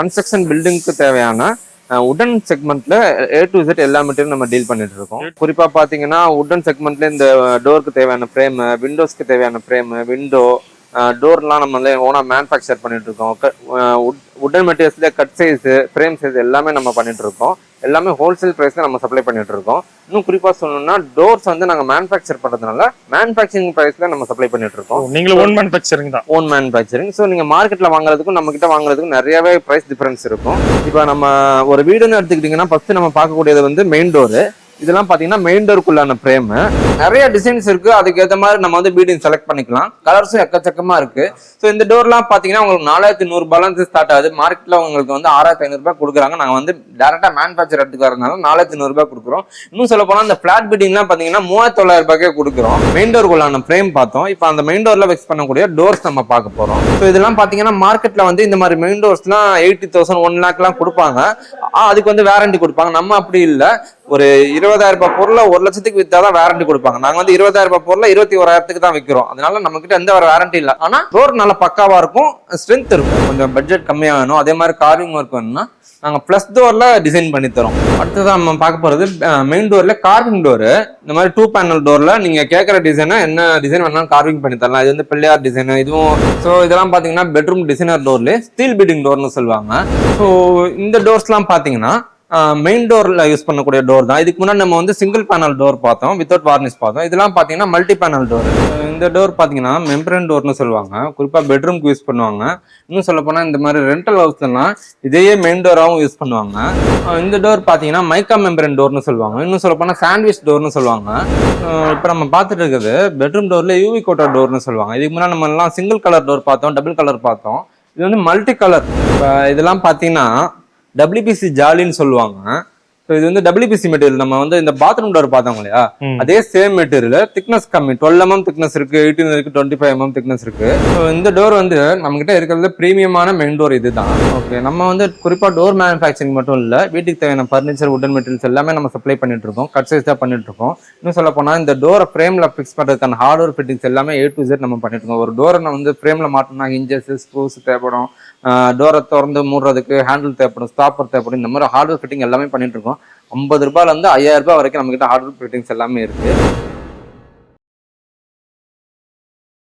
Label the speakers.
Speaker 1: Construction பில்டிங்க்கு தேவையான உடன் செக்மெண்ட்ல A to Z எல்லா மெட்டீரியல் நம்ம டீல் பண்ணிட்டு இருக்கோம். குறிப்பா பாத்தீங்கன்னா உடன் செக்மெண்ட்ல இந்த டோருக்கு தேவையான ஃப்ரேம், விண்டோஸ்க்கு தேவையான ஃப்ரேம், விண்டோ டோர்லாம் நம்ம வந்து ஓனா மேனுஃபேக்சர் பண்ணிட்டு இருக்கோம். உடன் மெட்டீரியல்ஸ்ல கட் சைஸ், ஃப்ரேம் சைஸ் எல்லாமே நம்ம பண்ணிட்டு இருக்கோம். எல்லாமே ஹோல்சேல் பிரைஸ்ல நம்ம சப்ளை பண்ணிட்டு இருக்கோம். இன்னும் குறிப்பா சொல்லணும்னா டோர்ஸ் வந்து நாங்க மேனுஃபேக்சர் பண்றதுனால மேனுஃபேக்சரிங் பிரைஸ்ல நம்ம சப்ளை பண்ணிட்டு இருக்கோம்.
Speaker 2: நீங்க ஓன் மேனுஃபேக்சரிங் தான்.
Speaker 1: Own manufacturing. ஸோ நீங்க மார்க்கெட்ல வாங்குறதுக்கும் நம்ம கிட்ட வாங்குறதுக்கும் நிறையவே பிரைஸ் டிஃபரன்ஸ் இருக்கும். இப்போ நம்ம ஒரு வீடுன்னு எடுத்துக்கிட்டீங்கன்னா ஃபர்ஸ்ட் நம்ம பார்க்கக்கூடியது வந்து மெயின் டோரு. இதெல்லாம் பாத்தீங்கன்னா மெயின் டோருக்குள்ளான ஃப்ரேம். நிறைய டிசைன்ஸ் இருக்கு, அதுக்கு ஏற்ற மாதிரி நம்ம வந்து பீடிங் செலக்ட் பண்ணிக்கலாம். கலர்ஸும் எக்கச்சக்கமா இருக்கு. ஸோ இந்த டோர்லாம் பாத்தீங்கன்னா உங்களுக்கு 4100 ரூபாய்ல ஸ்டார்ட் ஆகுது. மார்க்கெட்ல உங்களுக்கு வந்து 6500 ரூபாய் கொடுக்குறாங்க. நாங்க வந்து டேரக்டா மேனுஃபேக்சர் எடுத்துக்கு வரதுனால 4500 ரூபாய் கொடுக்குறோம். இன்னும் சொல்ல போனா இந்த பிளாட் பீடிங்லாம் பாத்தீங்கன்னா 3900 ரூபாய்க்கே கொடுக்குறோம். மெயின் டோருக்குள்ளான ஃப்ரேம் பார்த்தோம். இப்போ அந்த மெயின் டோர்ல ஃபிக்ஸ் பண்ணக்கூடிய டோர்ஸ் நம்ம பார்க்க போறோம். ஸோ இதெல்லாம் பாத்தீங்கன்னா மார்க்கெட்ல வந்து இந்த மாதிரி மெயின் டோர்ஸ்லாம் 80,000 1 lakh கொடுப்பாங்க. அதுக்கு வந்து வாரண்டி கொடுப்பாங்க. நம்ம அப்படி இல்லை, ஒரு 20,000 ரூபாய் பொருளை 1 லட்சத்துக்கு வித்தாதான் வாரண்டி கொடுப்பாங்க. நாங்க வந்து 20,000 ரூபாய் பொருளை 21,000 தான் விற்கிறோம். அதனால நம்ம கிட்ட எந்த ஒரு வாரண்டி இல்லை. ஆனா டோர் நல்ல பக்காவா இருக்கும், ஸ்ட்ரென்த் இருக்கும். கொஞ்சம் பட்ஜெட் கம்மியா வேணும், அதே மாதிரி கார்விங் ஒர்க் வேணும்னா நாங்க பிளஸ் டோர்ல டிசைன் பண்ணி தரோம். அடுத்ததான் நம்ம பார்க்க போறது மெயின் டோர்ல கார்விங் டோரு. இந்த மாதிரி 2 பேனல் டோர்ல நீங்க கேட்கற டிசைனை என்ன டிசைன் வேணாலும் கார்விங் பண்ணி தரலாம். இது வந்து பிள்ளையார் டிசைன் இதுவும். ஸோ இதெல்லாம் பாத்தீங்கன்னா பெட்ரூம் டிசைனர் டோர்ல ஸ்டீல் பீடிங் டோர்னு சொல்லுவாங்க. ஸோ இந்த டோர்ஸ்லாம் பாத்தீங்கன்னா மெயின் டோர்ல யூஸ் பண்ணக்கூடிய டோர் தான். இதுக்கு முன்னாடி நம்ம வந்து சிங்கிள் பேனல் டோர் பார்த்தோம், வித்தவுட் வார்னிஷ் பார்த்தோம். இதெல்லாம் பாத்தீங்கன்னா மல்டி பேனல் டோர். இந்த டோர் பாத்தீங்கன்னா மெம்பரன் டோர்னு சொல்லுவாங்க. குறிப்பா பெட்ரூம்க்கு யூஸ் பண்ணுவாங்க. இன்னும் சொல்ல போனா இந்த மாதிரி ரெண்டல் ஹவுஸ்லாம் இதையே மெயின் டோராகவும் யூஸ் பண்ணுவாங்க. இந்த டோர் பாத்தீங்கன்னா மைக்கா மெம்பரன் டோர்னு சொல்லுவாங்க. இன்னும் சொல்ல போனா சாண்ட்விச் டோர்னு சொல்லுவாங்க. இப்போ நம்ம பார்த்துட்டு இருக்குது பெட்ரூம் டோர்ல யூவி கோட்டா டோர்னு சொல்லுவாங்க. இதுக்கு முன்னாடி நம்ம எல்லாம் சிங்கிள் கலர் டோர் பார்த்தோம், டபுள் கலர் பார்த்தோம். இது வந்து மல்டி கலர். இதெல்லாம் பாத்தீங்கன்னா WPC ஜாலின்னு சொல்லுவாங்க. இது வந்து WPC மெட்டீரியல். நம்ம வந்து இந்த பாத்ரூம் டோர் பார்த்தோம் இல்லையா, அதே சேம் மெட்டீரியல். திக்னஸ் கம்மி, 12 mm திக்னஸ் இருக்கு, 18 இருக்கு, 25 mm திக்னஸ் இருக்கு. இந்த டோர் வந்து நம்ம கிட்ட இருக்கிறது பிரீமியமான மெயின் டோர் இதுதான். ஓகே, நம்ம வந்து குறிப்பா டோர் மேனுஃபேக்சரிங் மட்டும் இல்ல, வீட்டுக்கு தேவையான பர்னிச்சர், உடன் மெட்டீரியல்ஸ் எல்லாமே நம்ம சப்ளை பண்ணிட்டு இருக்கோம். கட் சைஸ் தான் பண்ணிட்டு இருக்கோம். இன்னும் சொல்ல போனா இந்த டோரை ஃப்ரேம்ல பிக்ஸ் பண்றதுக்கான ஹார்ட்வேர் ஃபிட்டிங்ஸ் எல்லாமே A to Z நம்ம பண்ணிட்டு இருக்கோம். ஒரு டோரை நம்ம வந்து ஃப்ரேம்ல மாட்டோம்னா ஹிஞ்சஸ், ஸ்க்ரூஸ் தேவைப்படும், டோரை திறந்து மூடுறதுக்கு ஹேண்டில் தேவைப்படும், ஸ்டாப்பர் தேவைப்படும். இந்த மாதிரி ஹார்ட்வேர் ஃபிட்டிங் எல்லாமே பண்ணிட்டு இருக்கோம். 50 ரூபாயில இருந்து 5000 ரூபாய் வரைக்கும் நம்ம கிட்ட ஹார்ட்வேர் ஃபிட்டிங்ஸ் எல்லாமே இருக்கு.